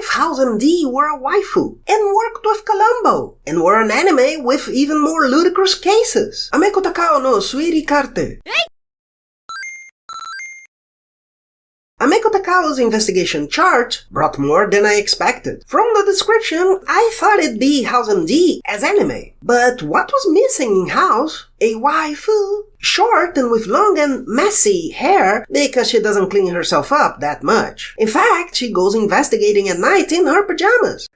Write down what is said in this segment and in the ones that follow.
if House MD were a waifu, and worked with Columbo, and were an anime with even more ludicrous cases? Ameko Takao no Suiri Karte. Ameko Takao's investigation chart brought more than I expected. From the description, I thought it'd be House MD as anime. But what was missing in House? A waifu, short and with long and messy hair because she doesn't clean herself up that much. In fact, she goes investigating at night in her pajamas.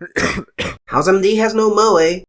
House MD has no moe.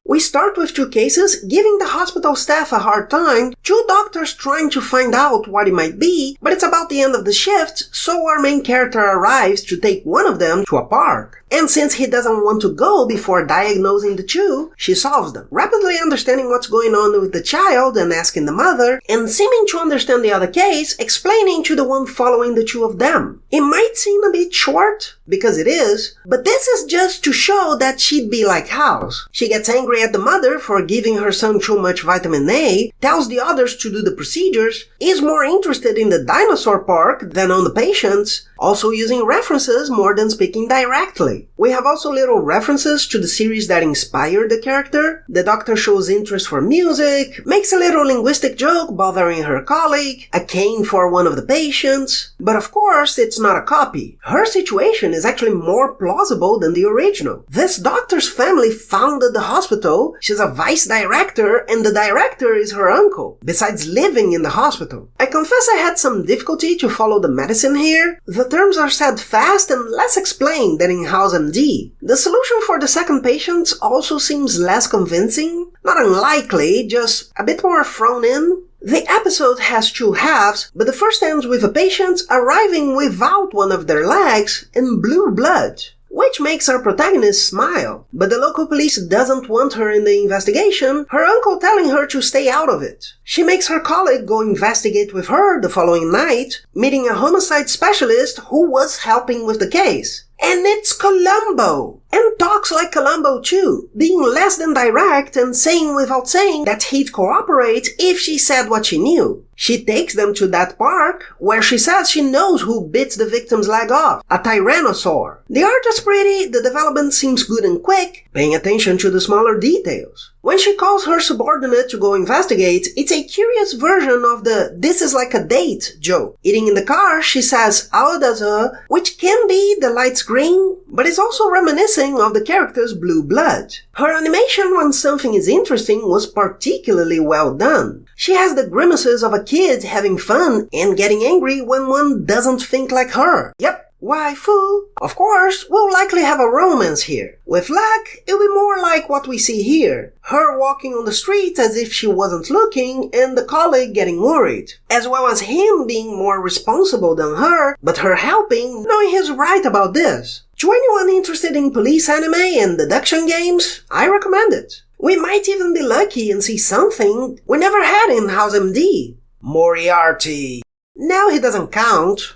We start with two cases giving the hospital staff a hard time, two doctors trying to find out what it might be, but it's about the end of the shift, so our main character arrives to take one of them to a park. And since he doesn't want to go before diagnosing the two, she solves them, rapidly understanding what's going on with the child and asking the mother, and seeming to understand the other case, explaining to the one following the two of them. It might seem a bit short, because it is, but this is just to show that she'd be like House. She gets angry at the mother for giving her son too much vitamin A, tells the others to do the procedures, is more interested in the dinosaur park than on the patients, also using references more than speaking directly. We have also little references to the series that inspired the character. The doctor shows interest for music, makes a little linguistic joke bothering her colleague, a cane for one of the patients, but of course it's not a copy. Her situation is actually more plausible than the original. This doctor's family founded the hospital, she's a vice director, and the director is her uncle, besides living in the hospital. I confess I had some difficulty to follow the medicine here. The terms are said fast and less explained than in House MD. The solution for the second patient also seems less convincing. Not unlikely, just a bit more thrown in. The episode has two halves, but the first ends with a patient arriving without one of their legs and blue blood, which makes our protagonist smile. But the local police doesn't want her in the investigation, her uncle telling her to stay out of it. She makes her colleague go investigate with her the following night, meeting a homicide specialist who was helping with the case. And it's Columbo! And talks like Columbo too, being less than direct and saying without saying that he'd cooperate if she said what she knew. She takes them to that park, where she says she knows who bit the victim's leg off, a tyrannosaur. The art is pretty, the development seems good and quick, paying attention to the smaller details. When she calls her subordinate to go investigate, it's a curious version of the "this is like a date" joke. Eating in the car, she says "Aodazo," which can be the light's green, but is also reminiscent of the character's blue blood. Her animation when something is interesting was particularly well done. She has the grimaces of a kid having fun and getting angry when one doesn't think like her. Yep. Waifu. Of course, we'll likely have a romance here. With luck, it'll be more like what we see here. Her walking on the street as if she wasn't looking and the colleague getting worried. As well as him being more responsible than her, but her helping, knowing he's right about this. To anyone interested in police anime and deduction games, I recommend it. We might even be lucky and see something we never had in House MD. Moriarty. Now he doesn't count.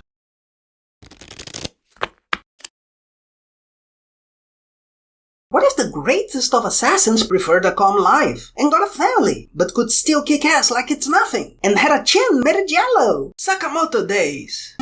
What if the greatest of assassins preferred a calm life, and got a family, but could still kick ass like it's nothing, and had a chin made yellow? Sakamoto days.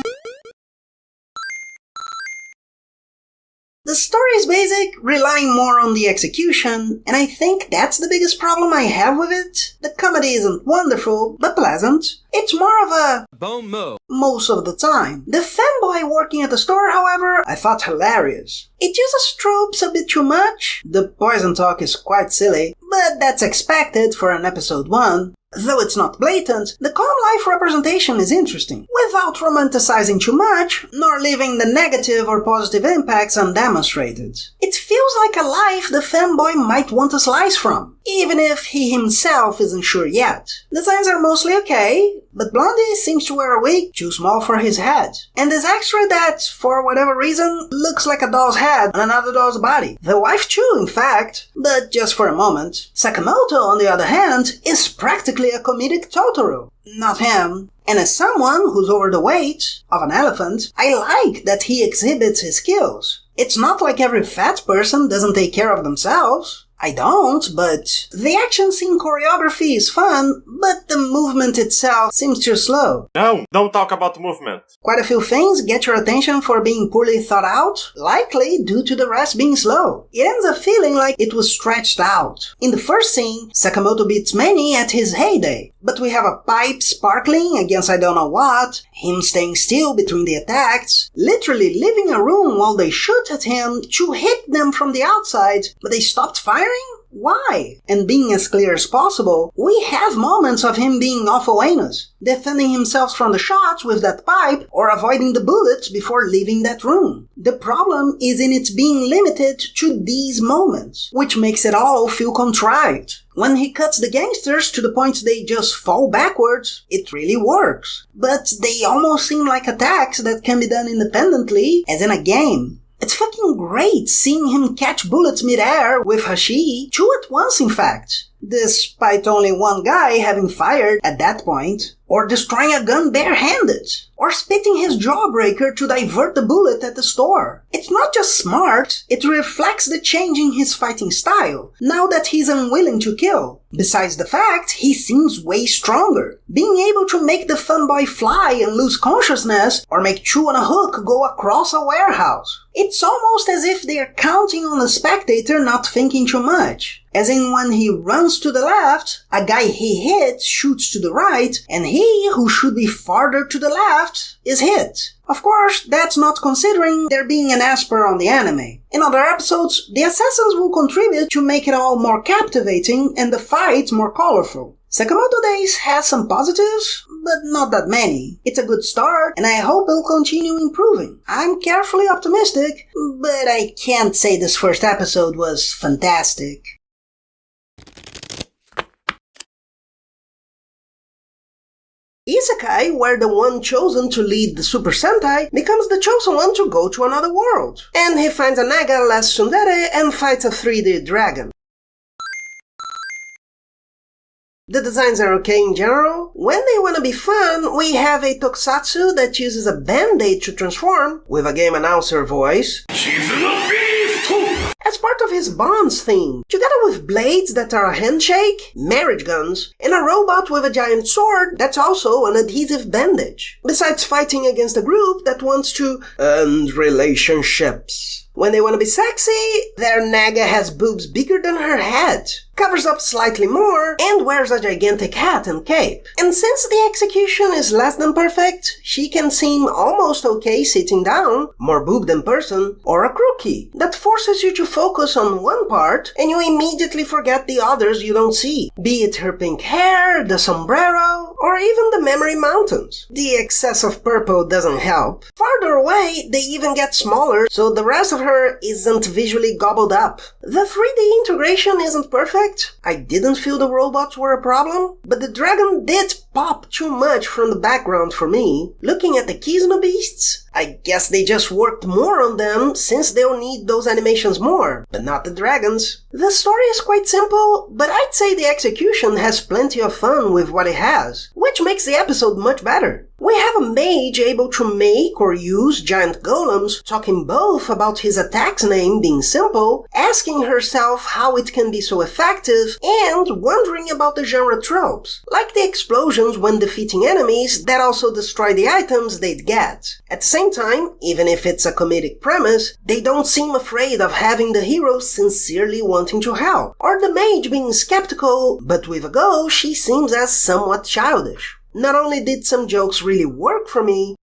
The story is basic, relying more on the execution, and I think that's the biggest problem I have with it. The comedy isn't wonderful, but pleasant. It's more of a bon mot most of the time. The fanboy working at the store, however, I thought hilarious. It uses tropes a bit too much. The poison talk is quite silly, but that's expected for an episode 1. Though it's not blatant, the calm life representation is interesting, without romanticizing too much, nor leaving the negative or positive impacts undemonstrated. It feels like a life the fanboy might want a slice from, even if he himself isn't sure yet. Designs are mostly okay, but Blondie seems to wear a wig too small for his head. And there's extra that, for whatever reason, looks like a doll's head on another doll's body. The wife too, in fact, but just for a moment. Sakamoto, on the other hand, is practically a comedic Totoro. Not him. And as someone who's over the weight of an elephant, I like that he exhibits his skills. It's not like every fat person doesn't take care of themselves. I don't, but the action scene choreography is fun, but the movement itself seems too slow. No, don't talk about movement. Quite a few things get your attention for being poorly thought out, likely due to the rest being slow. It ends up feeling like it was stretched out. In the first scene, Sakamoto beats Manny at his heyday, but we have a pipe sparkling against I don't know what, him staying still between the attacks, literally leaving a room while they shoot at him to hit them from the outside, but they stopped firing? Why? And being as clear as possible, we have moments of him being awful anus, defending himself from the shots with that pipe or avoiding the bullets before leaving that room. The problem is in its being limited to these moments, which makes it all feel contrived. When he cuts the gangsters to the point they just fall backwards, it really works. But they almost seem like attacks that can be done independently, as in a game. It's fucking great seeing him catch bullets mid-air with Hashi, 2 at once in fact, despite only one guy having fired at that point, or destroying a gun barehanded, or spitting his jawbreaker to divert the bullet at the store. It's not just smart, it reflects the change in his fighting style, now that he's unwilling to kill. Besides the fact, he seems way stronger. Being able to make the fanboy fly and lose consciousness, or make Chu on a hook go across a warehouse. It's almost as if they're counting on the spectator not thinking too much. As in when he runs to the left, a guy he hits shoots to the right, and he, who should be farther to the left, is hit. Of course, that's not considering there being an Esper on the anime. In other episodes, the assassins will contribute to make it all more captivating and the fight more colorful. Sakamoto Days has some positives, but not that many. It's a good start, and I hope it'll continue improving. I'm carefully optimistic, but I can't say this first episode was fantastic. Isekai, where the one chosen to lead the Super Sentai becomes the chosen one to go to another world, and he finds a Naga less tsundere and fights a 3D dragon. The designs are okay in general. When they wanna be fun, we have a tokusatsu that uses a band-aid to transform, with a game announcer voice, as part of his Bonds theme, together with blades that are a handshake, marriage guns, and a robot with a giant sword that's also an adhesive bandage, besides fighting against a group that wants to end relationships. When they want to be sexy, their Naga has boobs bigger than her head, covers up slightly more, and wears a gigantic hat and cape. And since the execution is less than perfect, she can seem almost okay sitting down, more boob than person, or a crookie that forces you to focus on one part and you immediately forget the others you don't see, be it her pink hair, the sombrero, or even the memory mountains. The excess of purple doesn't help. Farther away, they even get smaller, so the rest of her isn't visually gobbled up. The 3D integration isn't perfect. I didn't feel the robots were a problem, but the dragon did pop too much from the background for me. Looking at the Kizuna beasts, I guess they just worked more on them since they'll need those animations more, but not the dragons. The story is quite simple, but I'd say the execution has plenty of fun with what it has, which makes the episode much better. We have a mage able to make or use giant golems, talking both about his attack's name being simple, asking herself how it can be so effective, and wondering about the genre tropes, like the explosions when defeating enemies that also destroy the items they'd get. At the same time, even if it's a comedic premise, they don't seem afraid of having the hero sincerely wanting to help, or the mage being skeptical, but with a go she seems as somewhat childish. Not only did some jokes really work for me,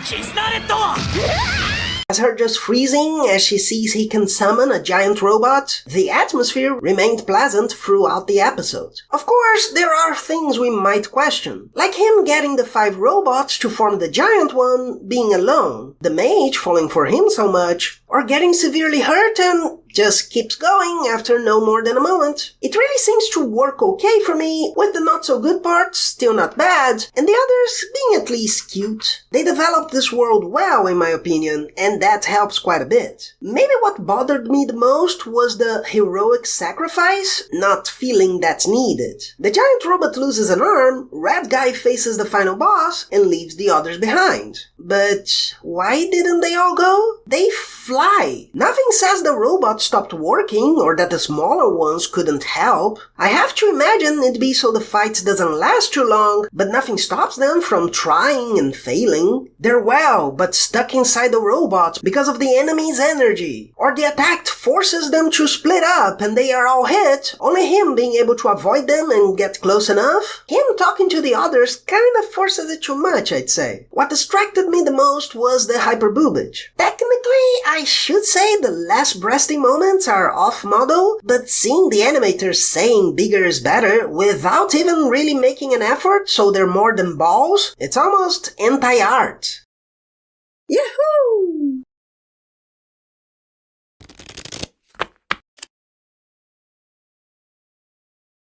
as her just freezing as she sees he can summon a giant robot, the atmosphere remained pleasant throughout the episode. Of course, there are things we might question, like him getting the 5 robots to form the giant one being alone, the mage falling for him so much, or getting severely hurt and just keeps going after no more than a moment. It really seems to work okay for me, with the not so good parts still not bad, and the others being at least cute. They developed this world well in my opinion, and that helps quite a bit. Maybe what bothered me the most was the heroic sacrifice, not feeling that's needed. The giant robot loses an arm, Red Guy faces the final boss, and leaves the others behind. But why didn't they all go? They fly. Nothing says the robots stopped working or that the smaller ones couldn't help. I have to imagine it'd be so the fight doesn't last too long, but nothing stops them from trying and failing. They're well, but stuck inside the robot because of the enemy's energy. Or the attack forces them to split up and they are all hit, only him being able to avoid them and get close enough. Him talking to the others kinda forces it too much, I'd say. What distracted me the most was the hyperboobage. Technically, I should say the less breasting moments are off-model, but seeing the animators saying bigger is better without even really making an effort so they're more than balls, it's almost anti-art. Yahoo!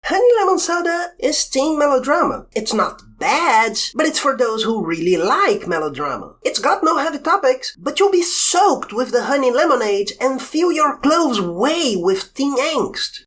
Honey Lemon Soda is teen melodrama. It's not bad, but it's for those who really like melodrama. It's got no heavy topics, but you'll be soaked with the honey lemonade and fill your clothes way with teen angst.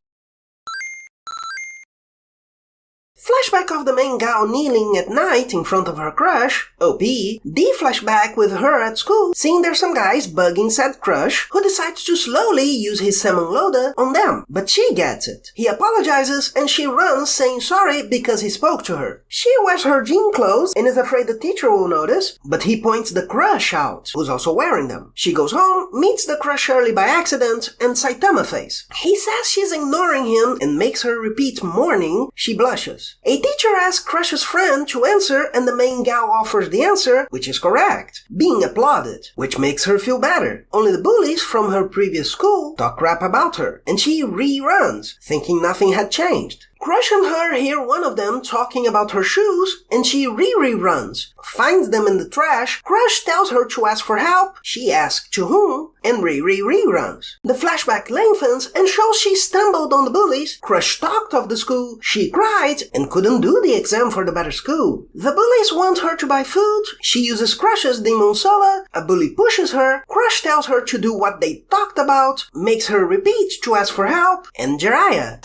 Flashback of the main gal kneeling at night in front of her crush, OP. D-flashback with her at school, seeing there's some guys bugging said crush, who decides to slowly use his salmon loader on them. But she gets it. He apologizes and she runs saying sorry because he spoke to her. She wears her gym clothes and is afraid the teacher will notice, but he points the crush out, who's also wearing them. She goes home, meets the crush early by accident, and Saitama face. He says she's ignoring him and makes her repeat morning. She blushes. A teacher asks Crush's friend to answer and the main gal offers the answer, which is correct, being applauded, which makes her feel better. Only the bullies from her previous school talk crap about her, and she reruns, thinking nothing had changed. Crush and her hear one of them talking about her shoes, and she re-runs, finds them in the trash. Crush tells her to ask for help, she asks to whom, and re-runs. The flashback lengthens and shows she stumbled on the bullies. Crush talked of the school, she cried, and couldn't do the exam for the better school. The bullies want her to buy food, she uses Crush's Demon Sola, a bully pushes her, Crush tells her to do what they talked about, makes her repeat to ask for help, and Jiraiya.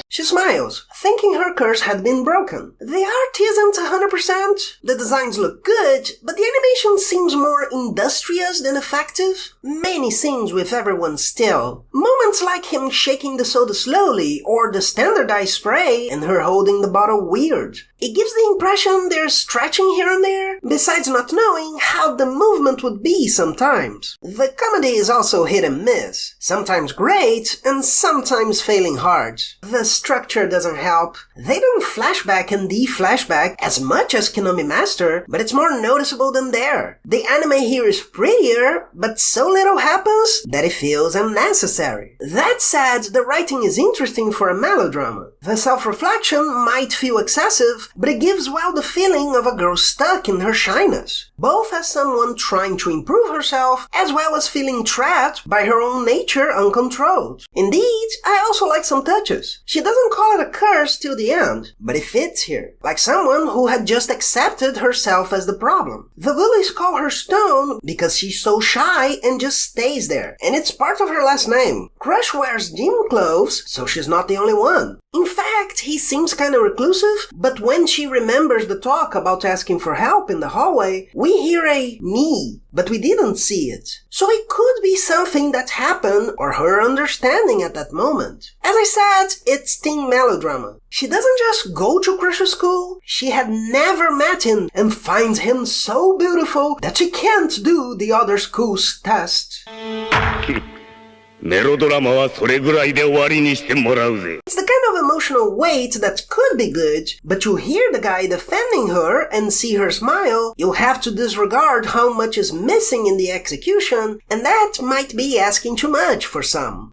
She smiles, thinking her curse had been broken. The art isn't 100%, the designs look good, but the animation seems more industrious than effective. Many scenes with everyone still. Moments like him shaking the soda slowly, or the standardized spray, and her holding the bottle weird. It gives the impression they're stretching here and there, besides not knowing how the movement would be sometimes. The comedy is also hit and miss, sometimes great, and sometimes failing hard. The structure doesn't help. They don't flashback and de-flashback as much as Konami Master, but it's more noticeable than there. The anime here is prettier, but so little happens that it feels unnecessary. That said, the writing is interesting for a melodrama. The self-reflection might feel excessive, but it gives well the feeling of a girl stuck in her shyness, both as someone trying to improve herself, as well as feeling trapped by her own nature uncontrolled. Indeed, I also like some touches. She doesn't call it a curse till the end, but it fits here, like someone who had just accepted herself as the problem. The bullies call her Stone because she's so shy and just stays there, and it's part of her last name. Crush wears gym clothes, so she's not the only one. In fact, he seems kinda reclusive, but when she remembers the talk about asking for help in the hallway, we hear a me, but we didn't see it. So it could be something that happened or her understanding at that moment. As I said, it's teen melodrama. She doesn't just go to Crush's school, she had never met him and finds him so beautiful that she can't do the other school's test. It's the kind of emotional weight that could be good, but you hear the guy defending her and see her smile, you'll have to disregard how much is missing in the execution, and that might be asking too much for some.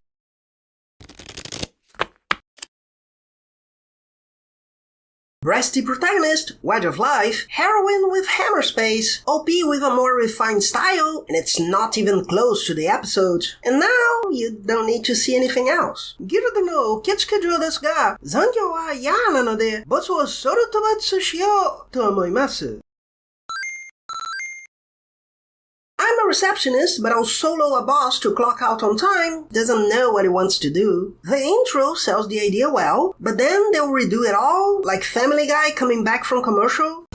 Breasty protagonist, Wedge of Life, heroine with hammer space, OP with a more refined style, and it's not even close to the episode. And now, you don't need to see anything else. Girudo no kitsukejo desu ga, zangyou wa iyya na no de, botsu wo soru tobatsu shiyou to omoimasu. I'm a receptionist, but I'll solo a boss to clock out on time, doesn't know what he wants to do. The intro sells the idea well, but then they'll redo it all, like Family Guy coming back from commercial.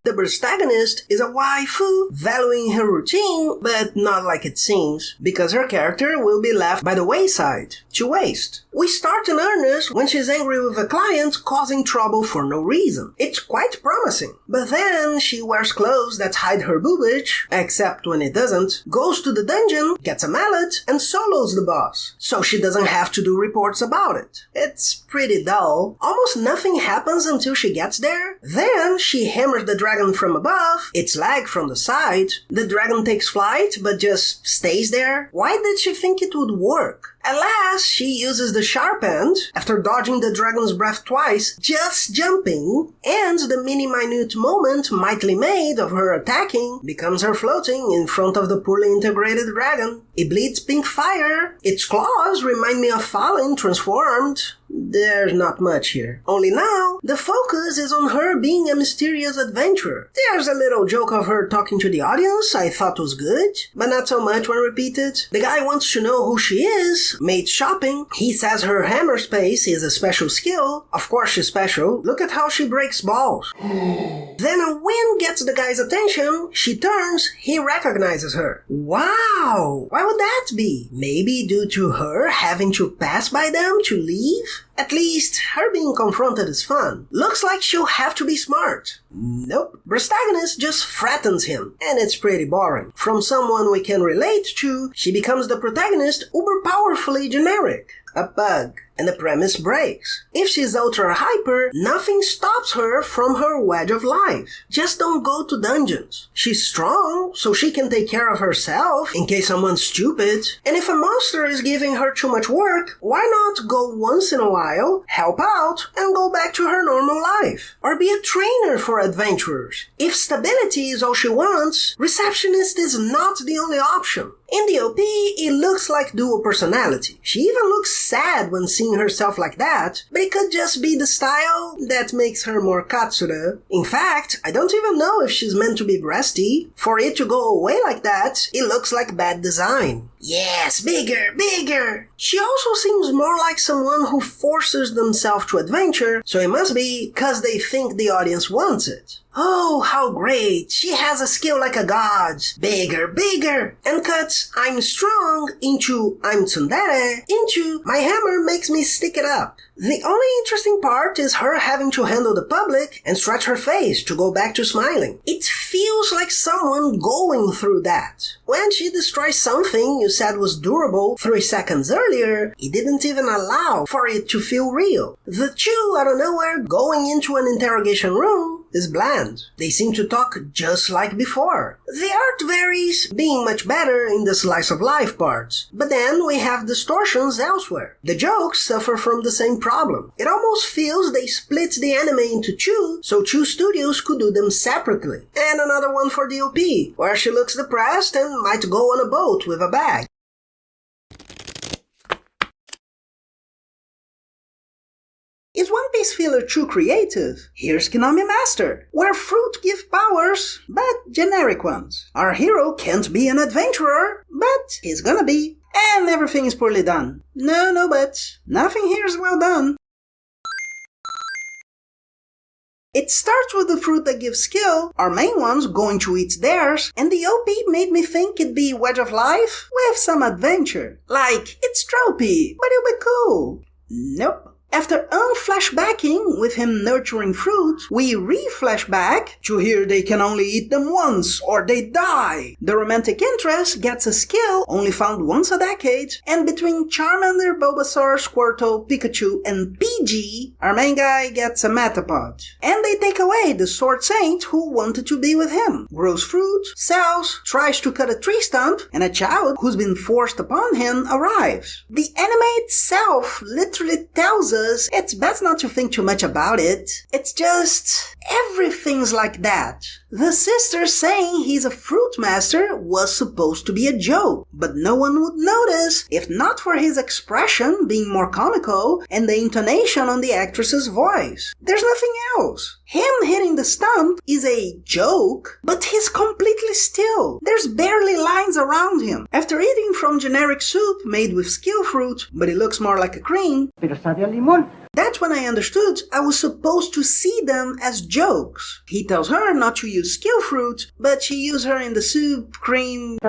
The protagonist is a waifu valuing her routine, but not like it seems, because her character will be left by the wayside, to waste. We start in earnest when she's angry with a client causing trouble for no reason. It's quite promising. But then she wears clothes that hide her boobage, except when it doesn't, goes to the dungeon, gets a mallet, and solos the boss, so she doesn't have to do reports about it. It's pretty dull. Almost nothing happens until she gets there. Then she hammers the dragon from above, its leg from the side. The dragon takes flight, but just stays there. Why did she think it would work? At last, she uses the sharp end, after dodging the dragon's breath twice, just jumping, and the mini-minute moment mightily made of her attacking becomes her floating in front of the poorly integrated dragon. It bleeds pink fire. Its claws remind me of Fallen transformed. There's not much here. Only now, the focus is on her being a mysterious adventurer. There's a little joke of her talking to the audience I thought was good, but not so much when repeated. The guy wants to know who she is, made shopping. He says her hammer space is a special skill. Of course she's special. Look at how she breaks balls. Then a wind gets the guy's attention. She turns. He recognizes her. Wow! Why would that be? Maybe due to her having to pass by them to leave? At least, her being confronted is fun. Looks like she'll have to be smart. Nope. Protagonist just threatens him, and it's pretty boring. From someone we can relate to, she becomes the protagonist uber-powerfully generic. A bug, and the premise breaks. If she's ultra-hyper, nothing stops her from her wedge of life. Just don't go to dungeons. She's strong, so she can take care of herself in case someone's stupid. And if a monster is giving her too much work, why not go once in a while, help out, and go back to her normal life? Or be a trainer for adventurers. If stability is all she wants, receptionist is not the only option. In the OP, it looks like dual personality. She even looks sad when seeing herself like that, but it could just be the style that makes her more katsura. In fact, I don't even know if she's meant to be breasty. For it to go away like that, it looks like bad design. Yes, bigger, bigger! She also seems more like someone who forces themselves to adventure, so it must be 'cause they think the audience wants it. Oh, how great! She has a skill like a god! Bigger, bigger! And cuts I'm strong into I'm tsundere into my hammer makes me stick it up. The only interesting part is her having to handle the public and stretch her face to go back to smiling. It feels like someone going through that. When she destroys something you said was durable 3 seconds earlier, it didn't even allow for it to feel real. The two out of nowhere going into an interrogation room is bland. They seem to talk just like before. The art varies, being much better in the slice of life parts, but then we have distortions elsewhere. The jokes suffer from the same problem. It almost feels they split the anime into two, so two studios could do them separately. And another one for the OP, where she looks depressed and might go on a boat with a bag. Is One Piece filler too creative? Here's Konami Master, where fruit give powers, but generic ones. Our hero can't be an adventurer, but he's gonna be. And everything is poorly done. No buts. Nothing here is well done. It starts with the fruit that gives skill, our main ones going to eat theirs, and the OP made me think it'd be Wedge of Life with some adventure. Like, it's tropey, but it'll be cool. Nope. After unflashbacking with him nurturing fruit, we re-flashback to hear they can only eat them once or they die. The romantic interest gets a skill only found once a decade, and between Charmander, Bulbasaur, Squirtle, Pikachu, and PG, our main guy gets a Metapod. And they take away the Sword Saint who wanted to be with him. Grows fruit, sells, tries to cut a tree stump, and a child who's been forced upon him arrives. The anime itself literally tells us it's best not to think too much about it. It's just everything's like that. The sister saying he's a fruit master was supposed to be a joke, but no one would notice if not for his expression being more comical and the intonation on the actress's voice. There's nothing else. Him hitting the stump is a joke, but he's completely still. There's barely lines around him. After eating from generic soup made with skill fruit, but it looks more like a cream, that Right when I understood, I was supposed to see them as jokes. He tells her not to use skill fruit, but she used her in the soup, cream...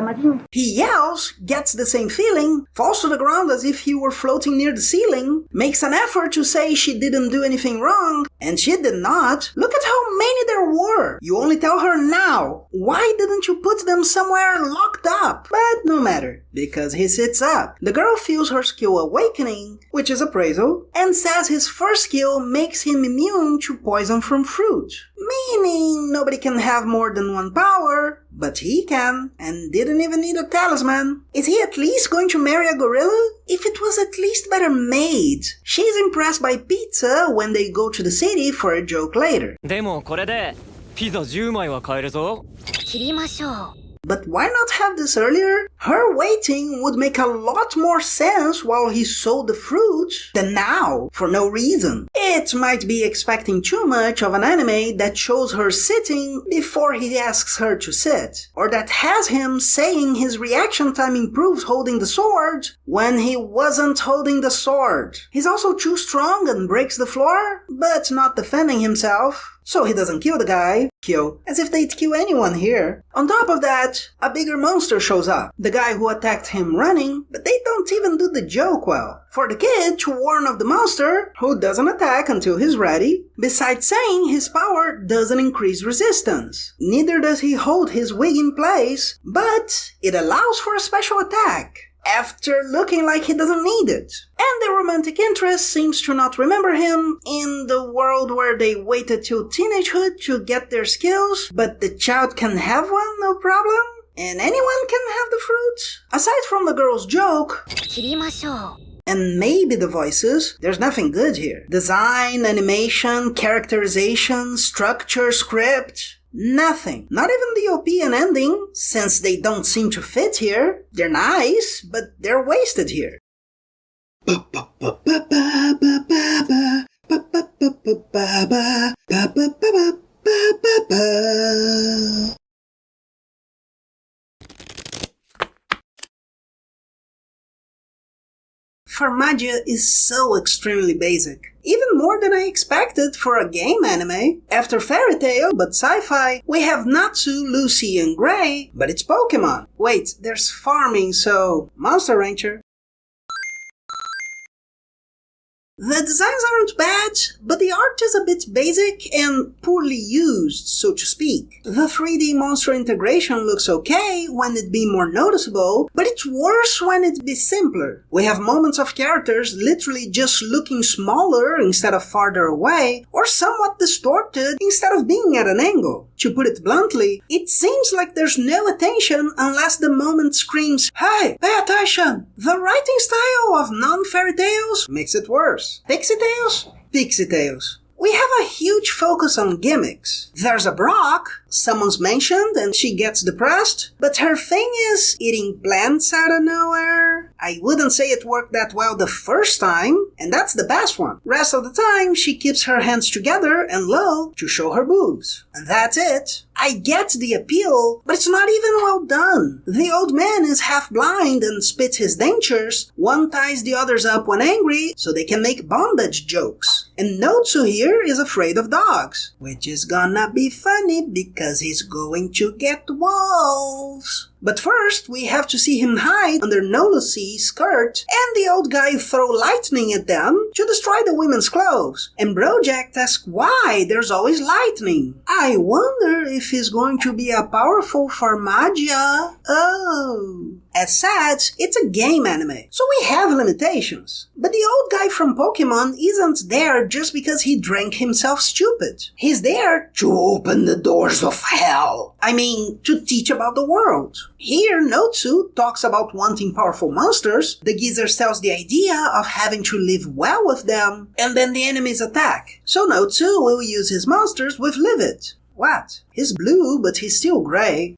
He yells, gets the same feeling, falls to the ground as if he were floating near the ceiling, makes an effort to say she didn't do anything wrong, and she did not. Look at how many there were. You only tell her now. Why didn't you put them somewhere locked up? But no matter, because he sits up. The girl feels her skill awakening, which is appraisal, and says his first skill makes him immune to poison from fruit. Meaning nobody can have more than one power, but he can, and didn't even need a talisman. Is he at least going to marry a gorilla? If it was at least better made. She's impressed by pizza when they go to the city for a joke later. でもこれでピザ10枚は買えるぞ。切りましょう。 But why not have this earlier? Her waiting would make a lot more sense while he sold the fruit than now, for no reason. It might be expecting too much of an anime that shows her sitting before he asks her to sit, or that has him saying his reaction time improves holding the sword when he wasn't holding the sword. He's also too strong and breaks the floor, but not defending himself. So he doesn't kill the guy. Kill. As if they'd kill anyone here. On top of that, a bigger monster shows up. The guy who attacked him running, but they don't even do the joke well. For the kid to warn of the monster, who doesn't attack until he's ready, besides saying his power doesn't increase resistance. Neither does he hold his wig in place, but it allows for a special attack. After looking like he doesn't need it. And the romantic interest seems to not remember him in the world where they waited till teenagehood to get their skills, but the child can have one, no problem? And anyone can have the fruit? Aside from the girl's joke, 切りましょう。 and maybe the voices, there's nothing good here. Design, animation, characterization, structure, script... Nothing. Not even the OP and ending, since they don't seem to fit here. They're nice, but they're wasted here. Farmagia is so extremely basic. Even more than I expected for a game anime. After Fairy Tail, but sci-fi, we have Natsu, Lucy, and Gray, but it's Pokemon. Wait, there's farming, so... Monster Rancher. The designs aren't bad, but the art is a bit basic and poorly used, so to speak. The 3D monster integration looks okay when it be more noticeable, but it's worse when it be simpler. We have moments of characters literally just looking smaller instead of farther away, or somewhat distorted instead of being at an angle. To put it bluntly, it seems like there's no attention unless the moment screams, "Hey, pay attention!" The writing style of non-fairy tales makes it worse. Pixie Tales? Pixie Tales. We have a huge focus on gimmicks. There's a Brock, someone's mentioned and she gets depressed, but her thing is eating plants out of nowhere. I wouldn't say it worked that well the first time, and that's the best one. Rest of the time, she keeps her hands together and low to show her boobs. And that's it. I get the appeal, but it's not even well done. The old man is half blind and spits his dentures. One ties the others up when angry so they can make bondage jokes. And Notsu here is afraid of dogs, which is gonna be funny because he's going to get wolves. But first, we have to see him hide under Nolace's skirt and the old guy throw lightning at them to destroy the women's clothes. And Brojack asks why there's always lightning. I wonder if he's going to be a powerful Farmagia. Oh. As such, it's a game anime, so we have limitations. But the old guy from Pokemon isn't there just because he drank himself stupid. He's there to open the doors of hell. I mean, to teach about the world. Here, Notsu talks about wanting powerful monsters, the geezer sells the idea of having to live well with them, and then the enemies attack. So Notsu will use his monsters with Livid. What? He's blue, but he's still gray.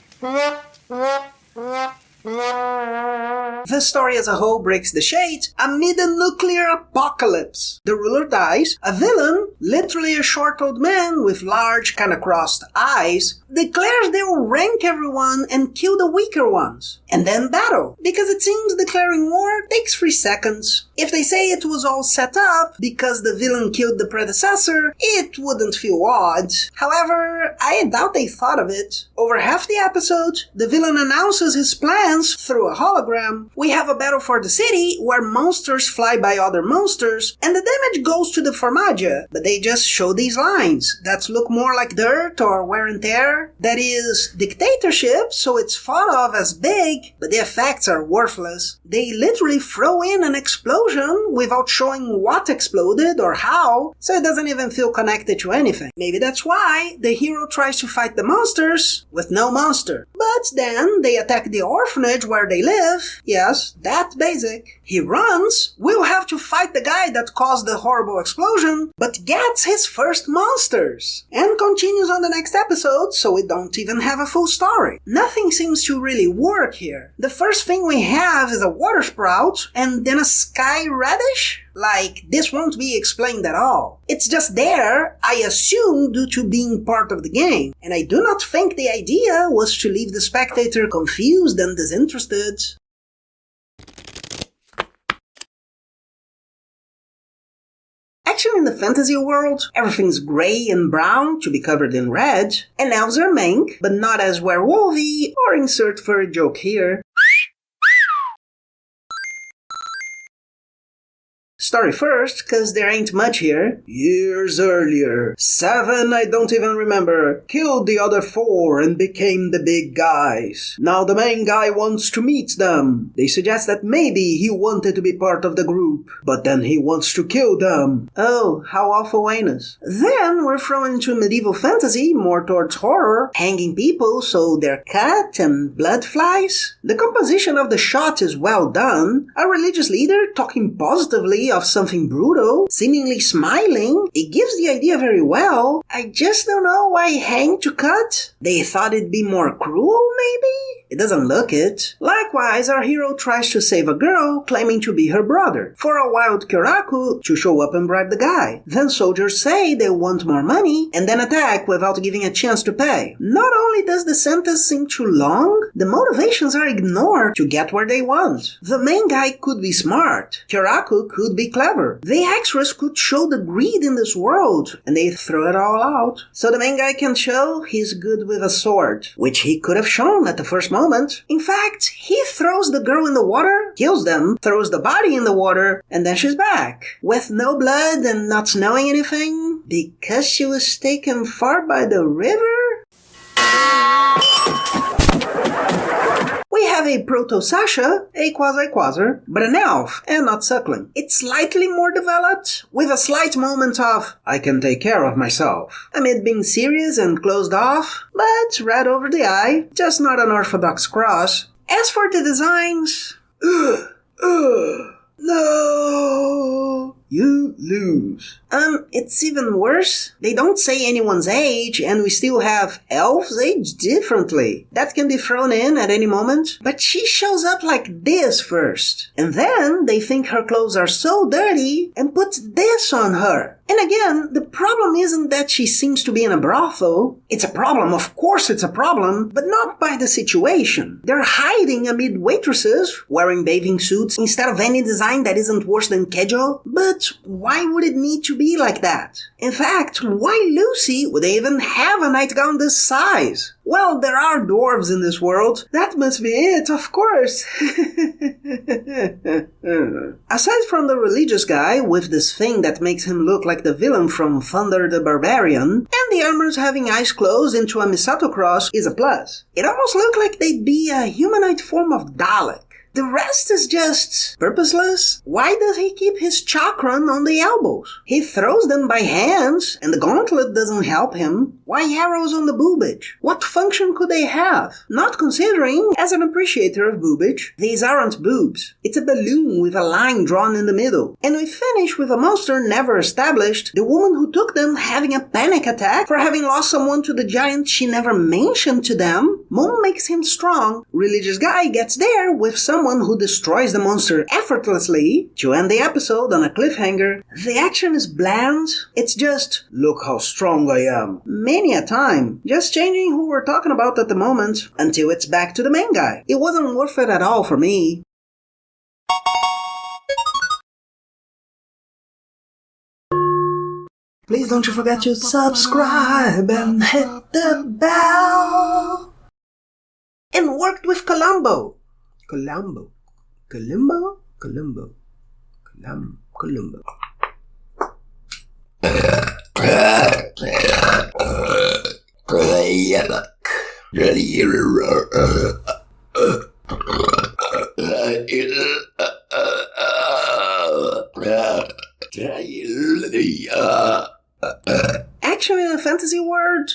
The story as a whole breaks the shades amid a nuclear apocalypse. The ruler dies, a villain, literally a short old man with large, kinda crossed eyes, declares they will rank everyone and kill the weaker ones. And then battle, because it seems declaring war takes 3 seconds. If they say it was all set up because the villain killed the predecessor, it wouldn't feel odd. However, I doubt they thought of it. Over half the episode, the villain announces his plans through a hologram. We have a battle for the city where monsters fly by other monsters, and the damage goes to the Formaggio, but they just show these lines that look more like dirt or wear and tear. That is dictatorship, so it's thought of as big, but the effects are worthless. They literally throw in an explosion without showing what exploded or how, so it doesn't even feel connected to anything. Maybe that's why the hero tries to fight the monsters with no monster. But then they attack the orphanage where they live. Yes, that's basic. He runs, will have to fight the guy that caused the horrible explosion, but gets his first monsters. And continues on the next episode, so we don't even have a full story. Nothing seems to really work here. The first thing we have is a water sprout, and then a sky radish? Like, this won't be explained at all. It's just there, I assume, due to being part of the game. And I do not think the idea was to leave the spectator confused and disinterested. Actually, in the fantasy world, everything's grey and brown to be covered in red, and elves are mink, but not as werewolfy, or insert furry joke here. Story first, cause there ain't much here. Years earlier, 7, I don't even remember, killed the other 4 and became the big guys. Now the main guy wants to meet them. They suggest that maybe he wanted to be part of the group, but then he wants to kill them. Oh, how awful anus. Then we're thrown into medieval fantasy, more towards horror, hanging people so they're cut and blood flies. The composition of the shot is well done. A religious leader talking positively of something brutal, seemingly smiling. It gives the idea very well. I just don't know why hang to cut. They thought it'd be more cruel, maybe? It doesn't look it. Likewise, our hero tries to save a girl claiming to be her brother, for a wild Kyoraku to show up and bribe the guy. Then soldiers say they want more money, and then attack without giving a chance to pay. Not only does the sentence seem too long, the motivations are ignored to get where they want. The main guy could be smart. Kyoraku could be clever. The extras could show the greed in this world, and they throw it all out. So the main guy can show he's good with a sword, which he could have shown at the first moment. In fact, he throws the girl in the water, kills them, throws the body in the water, and then she's back. With no blood and not knowing anything, because she was taken far by the river? We have a proto-Sasha, a quasi-quasar, but an elf, and not suckling. It's slightly more developed, with a slight moment of, I can take care of myself, amid being serious and closed off, but red over the eye, just not an orthodox cross. As for the designs, no! You lose. It's even worse. They don't say anyone's age, and we still have elves aged differently. That can be thrown in at any moment. But she shows up like this first. And then they think her clothes are so dirty and put this on her. And again, the problem isn't that she seems to be in a brothel. It's a problem, of course it's a problem, but not by the situation. They're hiding amid waitresses, wearing bathing suits, instead of any design that isn't worse than Kejo. But why would it need to be like that? In fact, why Lucy would even have a nightgown this size? Well, there are dwarves in this world. That must be it, of course. Aside from the religious guy with this thing that makes him look like the villain from Thunder the Barbarian, and the armors having eyes closed into a Misato cross is a plus. It almost looked like they'd be a humanoid form of Dalek. The rest is just purposeless. Why does he keep his chakran on the elbows? He throws them by hands, and the gauntlet doesn't help him. Why arrows on the boobage? What function could they have? Not considering, as an appreciator of boobage, these aren't boobs. It's a balloon with a line drawn in the middle. And we finish with a monster never established, the woman who took them having a panic attack for having lost someone to the giant she never mentioned to them. Moon makes him strong. Religious guy gets there with someone who destroys the monster effortlessly to end the episode on a cliffhanger. The action is bland. It's just, look how strong I am. Many a time. Just changing who we're talking about at the moment until it's back to the main guy. It wasn't worth it at all for me. Please don't you forget to subscribe and hit the bell. And worked with Columbo. Columbo. Action in a fantasy word.